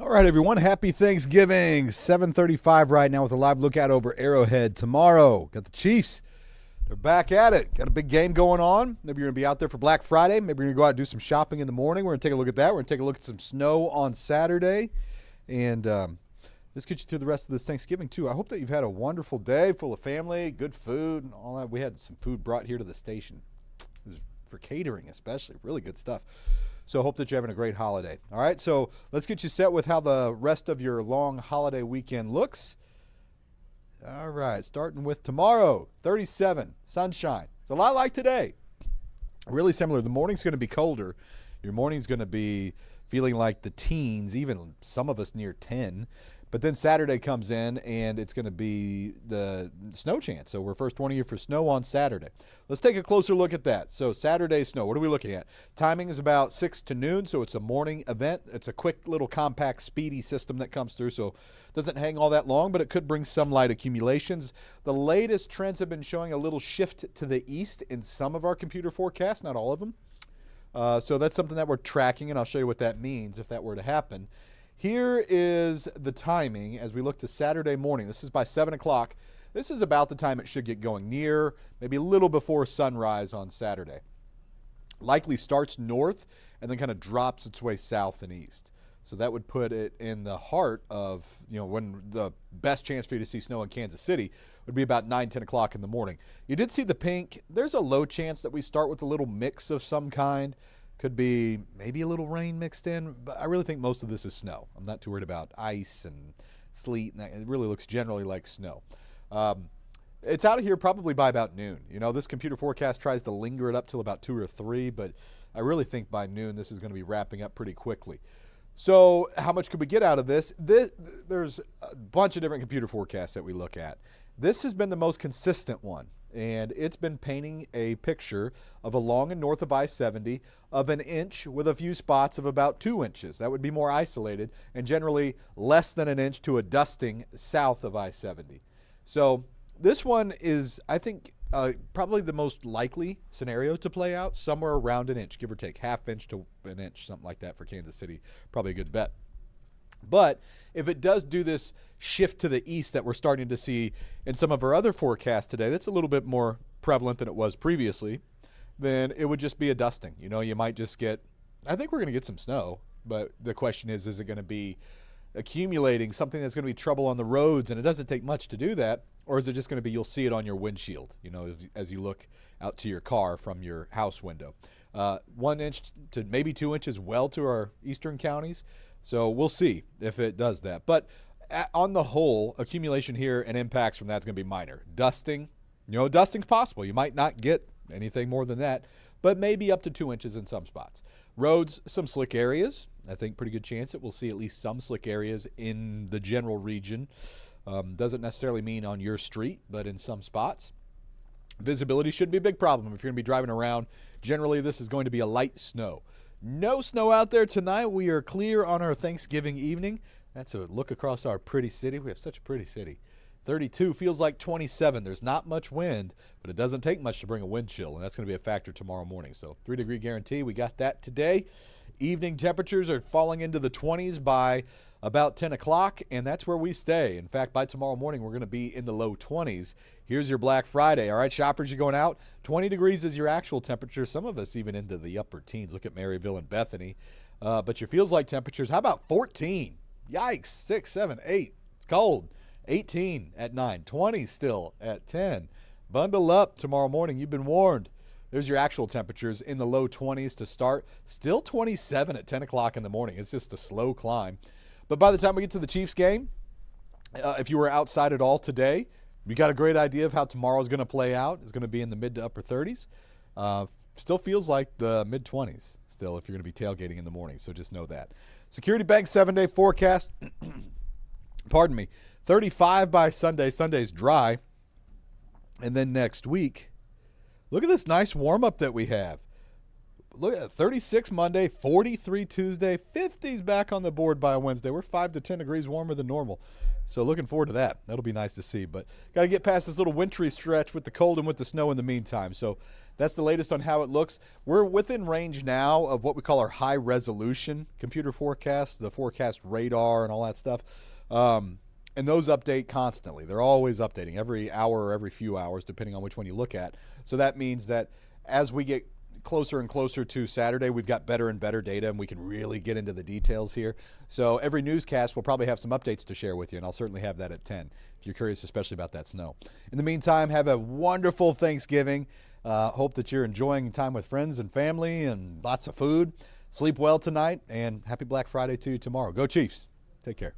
All right, everyone. Happy Thanksgiving. 7:35 right now with a live lookout over Arrowhead. Tomorrow, got the Chiefs. They're back at it. Got a big game going on. Maybe you're going to be out there for Black Friday. Maybe you're going to go out and do some shopping in the morning. We're going to take a look at that. We're going to take a look at some snow on Saturday. And let's get you through the rest of this Thanksgiving, too. I hope that you've had a wonderful day full of family, good food, and all that. We had some food brought here to the station. It was for catering, especially. Really good stuff. So hope that you're having a great holiday. All right, so let's get you set with how the rest of your long holiday weekend looks. All right, starting with tomorrow, 37, sunshine. It's a lot like today. Really similar. The morning's going to be colder. Your morning's going to be feeling like the teens, even some of us near 10. But then Saturday comes in, and it's going to be the snow chance. So we're first warning you for snow on Saturday. Let's take a closer look at that. So Saturday snow, what are we looking at? Timing is about 6 to noon, so it's a morning event. It's a quick little compact, speedy system that comes through, so it doesn't hang all that long, but it could bring some light accumulations. The latest trends have been showing a little shift to the east in some of our computer forecasts, not all of them. So that's something that we're tracking, and I'll show you what that means if that were to happen. Here is the timing as we look to Saturday morning. This is by 7 o'clock. This is about the time it should get going, near, maybe a little before sunrise on Saturday. Likely starts north and then kind of drops its way south and east. So that would put it in the heart of, when the best chance for you to see snow in Kansas City would be about 9, 10 o'clock in the morning. You did see the pink. There's a low chance that we start with a little mix of some kind. Could be maybe a little rain mixed in, but I really think most of this is snow. I'm not too worried about ice and sleet. And that. It really looks generally like snow. It's out of here probably by about noon. This computer forecast tries to linger it up till about 2 or 3, but I really think by noon this is going to be wrapping up pretty quickly. So how much could we get out of this? There's a bunch of different computer forecasts that we look at. This has been the most consistent one, and it's been painting a picture of along and north of I-70 of an inch with a few spots of about 2 inches. That would be more isolated, and generally less than an inch to a dusting south of I-70. So this one is, I think, probably the most likely scenario to play out, somewhere around an inch, give or take, half inch to an inch, something like that for Kansas City. Probably a good bet. But if it does do this shift to the east that we're starting to see in some of our other forecasts today, that's a little bit more prevalent than it was previously, then it would just be a dusting. You might just get, I think we're going to get some snow, but the question is it going to be accumulating something that's going to be trouble on the roads, and it doesn't take much to do that, or is it just going to be you'll see it on your windshield, as you look out to your car from your house window. 1 inch to maybe 2 inches well to our eastern counties. So we'll see if it does that. But on the whole, accumulation here and impacts from that's going to be minor. Dusting, dusting's possible. You might not get anything more than that, but maybe up to 2 inches in some spots. Roads, some slick areas. I think pretty good chance that we'll see at least some slick areas in the general region. Doesn't necessarily mean on your street, but in some spots. Visibility should be a big problem if you're going to be driving around. Generally, this is going to be a light snow. No snow out there tonight. We are clear on our Thanksgiving evening. That's a look across our pretty city. We have such a pretty city. 32 feels like 27. There's not much wind, but it doesn't take much to bring a wind chill, and that's going to be a factor tomorrow morning. So 3-degree guarantee. We got that today. Evening temperatures are falling into the 20s by about 10 o'clock, and that's where we stay. In fact, by tomorrow morning, we're going to be in the low 20s. Here's your Black Friday. All right, shoppers, you're going out. 20 degrees is your actual temperature. Some of us even into the upper teens. Look at Maryville and Bethany. But your feels like temperatures, how about 14? Yikes, 6, 7, 8. Cold. 18 at 9. 20 still at 10. Bundle up tomorrow morning. You've been warned. There's your actual temperatures in the low 20s to start. Still 27 at 10 o'clock in the morning. It's just a slow climb. But by the time we get to the Chiefs game, if you were outside at all today, we got a great idea of how tomorrow's going to play out. It's going to be in the mid to upper 30s. Still feels like the mid 20s still if you're going to be tailgating in the morning. So just know that. Security Bank 7-day forecast. Pardon me. 35 by Sunday. Sunday's dry. And then next week, look at this nice warm-up that we have. look at 36 Monday, 43 Tuesday, 50s back on the board by Wednesday. We're 5 to 10 degrees warmer than normal. So looking forward to that. That'll be nice to see. But got to get past this little wintry stretch with the cold and with the snow in the meantime. So that's the latest on how it looks. We're within range now of what we call our high resolution computer forecast, the forecast radar and all that stuff. And those update constantly. They're always updating every hour or every few hours, depending on which one you look at. So that means that as we get closer and closer to Saturday, we've got better and better data, and we can really get into the details here. So every newscast will probably have some updates to share with you, and I'll certainly have that at 10 if you're curious, especially about that snow. In the meantime, have a wonderful Thanksgiving. Hope that you're enjoying time with friends and family and lots of food. Sleep well tonight, and happy Black Friday to you tomorrow. Go Chiefs. Take care.